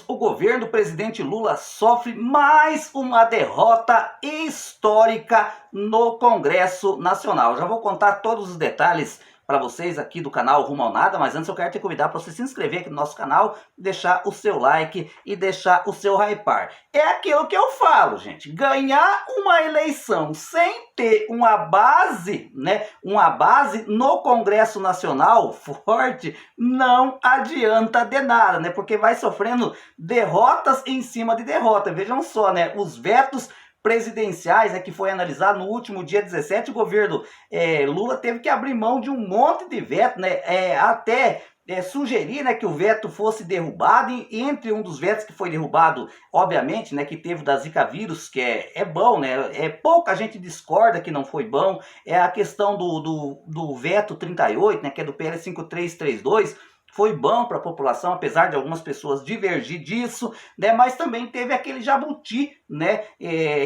O governo do presidente Lula sofre mais uma derrota histórica no Congresso Nacional. Já vou contar todos os detalhes para vocês aqui do canal Rumo ao Nada, mas antes eu quero te convidar para você se inscrever aqui no nosso canal, deixar o seu like e deixar o seu hypar. É aquilo que eu falo, gente, ganhar uma eleição sem ter uma base, uma base no Congresso Nacional forte, não adianta de nada, porque vai sofrendo derrotas em cima de derrota. Vejam só, os vetos presidenciais, que foi analisado no último dia 17, o governo Lula teve que abrir mão de um monte de veto, até sugerir que o veto fosse derrubado, e entre um dos vetos que foi derrubado, obviamente, que teve da Zika vírus, que é bom, pouca gente discorda que não foi bom, é a questão do veto 38, que é do PL 5332, foi bom para a população, apesar de algumas pessoas divergir disso, mas também teve aquele jabuti,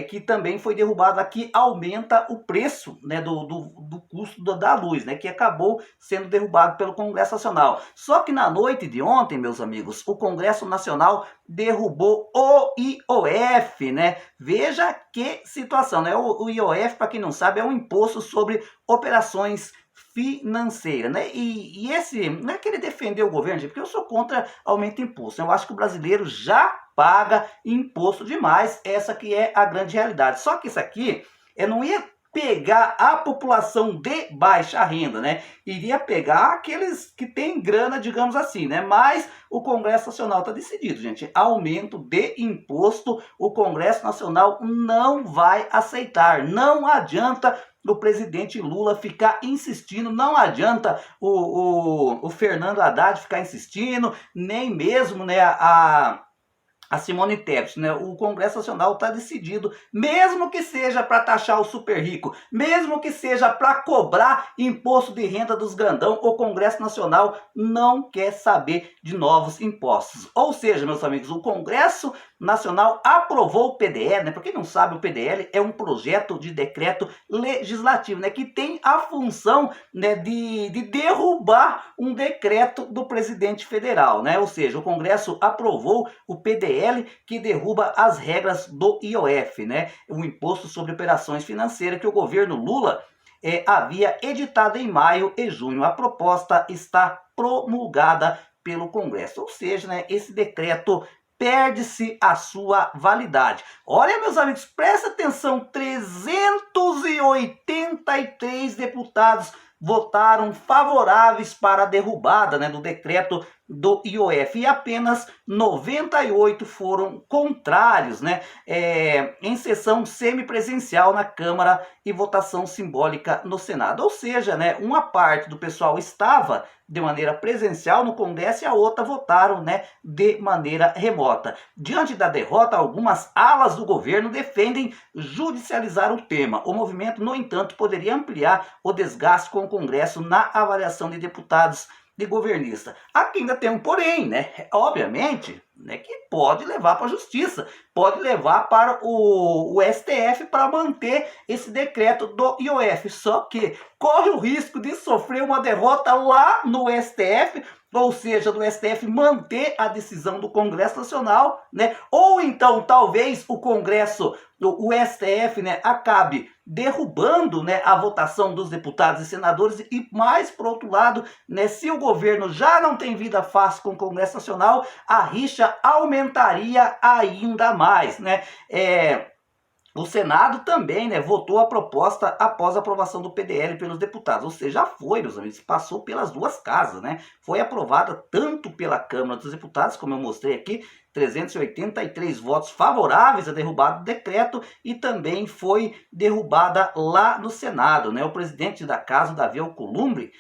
que também foi derrubado aqui, aumenta o preço, do custo da luz, que acabou sendo derrubado pelo Congresso Nacional. Só que na noite de ontem, meus amigos, o Congresso Nacional derrubou o IOF, Veja que situação, O IOF, para quem não sabe, é um imposto sobre operações financeira, E esse, não é que ele defendeu o governo, porque eu sou contra aumento de imposto. Eu acho que o brasileiro já paga imposto demais, essa que é a grande realidade. Só que isso aqui, não ia pegar a população de baixa renda, Iria pegar aqueles que têm grana, digamos assim, Mas o Congresso Nacional está decidido, gente. Aumento de imposto, o Congresso Nacional não vai aceitar. Não adianta o presidente Lula ficar insistindo, não adianta o Fernando Haddad ficar insistindo, nem mesmo a Simone Tebet, O Congresso Nacional está decidido, mesmo que seja para taxar o super rico, mesmo que seja para cobrar imposto de renda dos grandão, o Congresso Nacional não quer saber de novos impostos. Ou seja, meus amigos, o Congresso Nacional aprovou o PDL, Para quem não sabe, o PDL é um projeto de decreto legislativo, que tem a função, de derrubar um decreto do presidente federal, Ou seja, o Congresso aprovou o PDL que derruba as regras do IOF, o Imposto sobre Operações Financeiras, que o governo Lula havia editado em maio e junho. A proposta está promulgada pelo Congresso, ou seja, esse decreto perde-se a sua validade. Olha, meus amigos, presta atenção, 383 deputados votaram favoráveis para a derrubada do decreto do IOF e apenas 98 foram contrários, em sessão semipresencial na Câmara e votação simbólica no Senado. Ou seja, uma parte do pessoal estava de maneira presencial no Congresso e a outra votaram, de maneira remota. Diante da derrota, algumas alas do governo defendem judicializar o tema. O movimento, no entanto, poderia ampliar o desgaste com o Congresso na avaliação de deputados de governista. Aqui ainda tem um porém, Obviamente, que pode levar para a justiça, pode levar para o STF para manter esse decreto do IOF. Só que corre o risco de sofrer uma derrota lá no STF, ou seja, do STF manter a decisão do Congresso Nacional, Ou então, talvez, o Congresso, o STF, acabe derrubando, a votação dos deputados e senadores e, mais por outro lado, se o governo já não tem vida fácil com o Congresso Nacional, a rixa aumentaria ainda mais, O Senado também, votou a proposta após a aprovação do PDL pelos deputados. Ou seja, já foi, meus amigos, passou pelas duas casas, Foi aprovada tanto pela Câmara dos Deputados, como eu mostrei aqui, 383 votos favoráveis à derrubada do decreto, e também foi derrubada lá no Senado, O presidente da casa, o Davi Alcolumbre,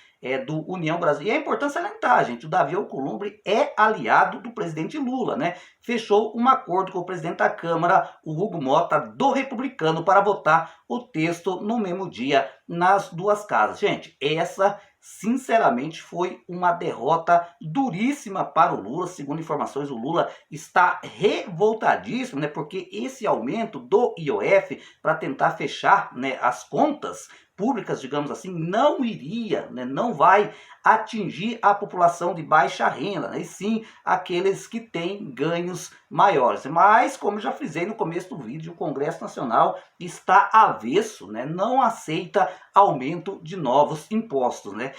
do União Brasil. E é importante salientar, gente, o Davi Alcolumbre é aliado do presidente Lula, Fechou um acordo com o presidente da Câmara, o Hugo Mota, do Republicano, para votar o texto no mesmo dia nas duas casas. Gente, essa, sinceramente, foi uma derrota duríssima para o Lula. Segundo informações, o Lula está revoltadíssimo, porque esse aumento do IOF para tentar fechar, as contas públicas, digamos assim, não iria, né, não vai atingir a população de baixa renda, né, e sim aqueles que têm ganhos maiores. Mas, como já frisei no começo do vídeo, o Congresso Nacional está avesso, né, não aceita aumento de novos impostos, né.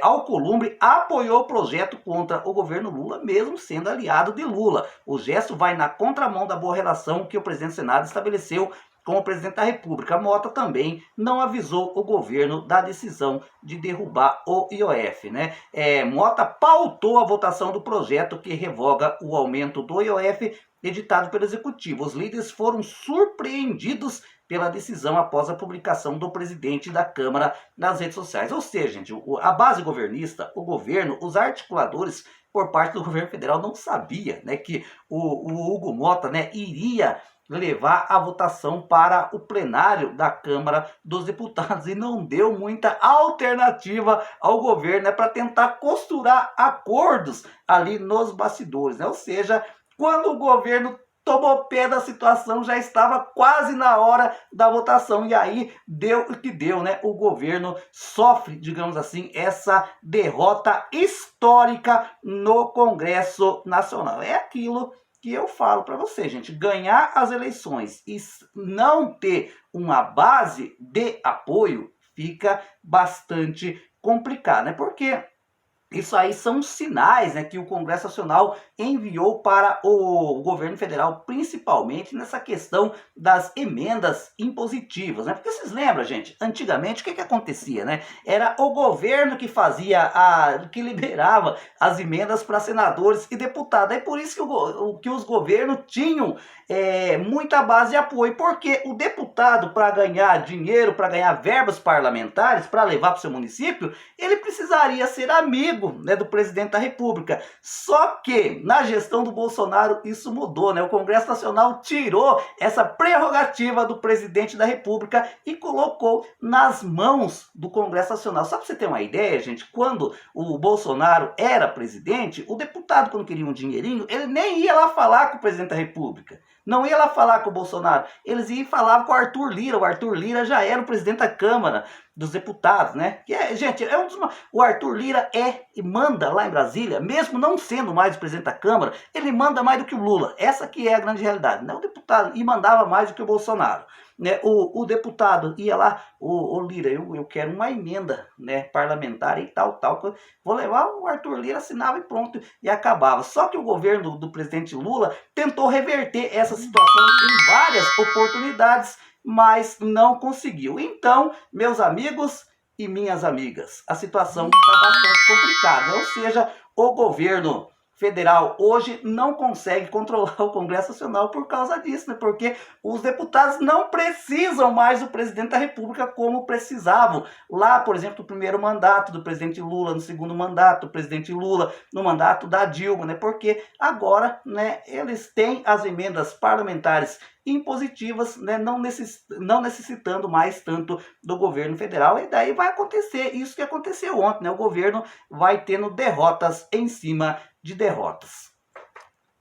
Alcolumbre apoiou o projeto contra o governo Lula, mesmo sendo aliado de Lula. O gesto vai na contramão da boa relação que o presidente do Senado estabeleceu com o presidente da República. Mota também não avisou o governo da decisão de derrubar o IOF, né? Mota pautou a votação do projeto que revoga o aumento do IOF editado pelo Executivo. Os líderes foram surpreendidos pela decisão após a publicação do presidente da Câmara nas redes sociais. Ou seja, gente, a base governista, o governo, os articuladores por parte do governo federal não sabia, né, que o Hugo Mota, né, iria levar a votação para o plenário da Câmara dos Deputados e não deu muita alternativa ao governo, né, para tentar costurar acordos ali nos bastidores, né? Ou seja, quando o governo tomou pé da situação, já estava quase na hora da votação, e aí deu o que deu, né? O governo sofre, digamos assim, essa derrota histórica no Congresso Nacional. É aquilo que eu falo para você, gente, ganhar as eleições e não ter uma base de apoio fica bastante complicado, né? Porque isso aí são sinais, né, que o Congresso Nacional enviou para o governo federal, principalmente nessa questão das emendas impositivas, né? Porque vocês lembram, gente, antigamente o que acontecia, né? Era o governo que fazia, que liberava as emendas para senadores e deputados. É por isso que os governos tinham muita base de apoio, porque o deputado, para ganhar dinheiro, para ganhar verbas parlamentares, para levar para o seu município, ele precisaria ser amigo, né, do presidente da República. Só que na gestão do Bolsonaro isso mudou, né? O Congresso Nacional tirou essa prerrogativa do presidente da República e colocou nas mãos do Congresso Nacional. Só para você ter uma ideia, gente, quando o Bolsonaro era presidente, o deputado, quando queria um dinheirinho, ele nem ia lá falar com o presidente da República. Não ia lá falar com o Bolsonaro. Eles iam falar com o Arthur Lira. O Arthur Lira já era o presidente da Câmara dos Deputados, né? Gente, o Arthur Lira e manda lá em Brasília, mesmo não sendo mais o presidente da Câmara, ele manda mais do que o Lula. Essa que é a grande realidade, né? O deputado mandava mais do que o Bolsonaro, né? O deputado ia lá, o Lira, eu quero uma emenda, né, parlamentar e tal, vou levar, o Arthur Lira assinava e pronto, e acabava. Só que o governo do presidente Lula tentou reverter essa situação em várias oportunidades, mas não conseguiu. Então, meus amigos e minhas amigas, a situação está bastante complicada. Ou seja, o governo federal hoje não consegue controlar o Congresso Nacional por causa disso, né? Porque os deputados não precisam mais do presidente da República como precisavam lá, por exemplo, no primeiro mandato do presidente Lula, no segundo mandato do presidente Lula, no mandato da Dilma, né? Porque agora, né, eles têm as emendas parlamentares impositivas, né, não necessitando mais tanto do governo federal, e daí vai acontecer isso que aconteceu ontem, né? O governo vai tendo derrotas em cima de derrotas.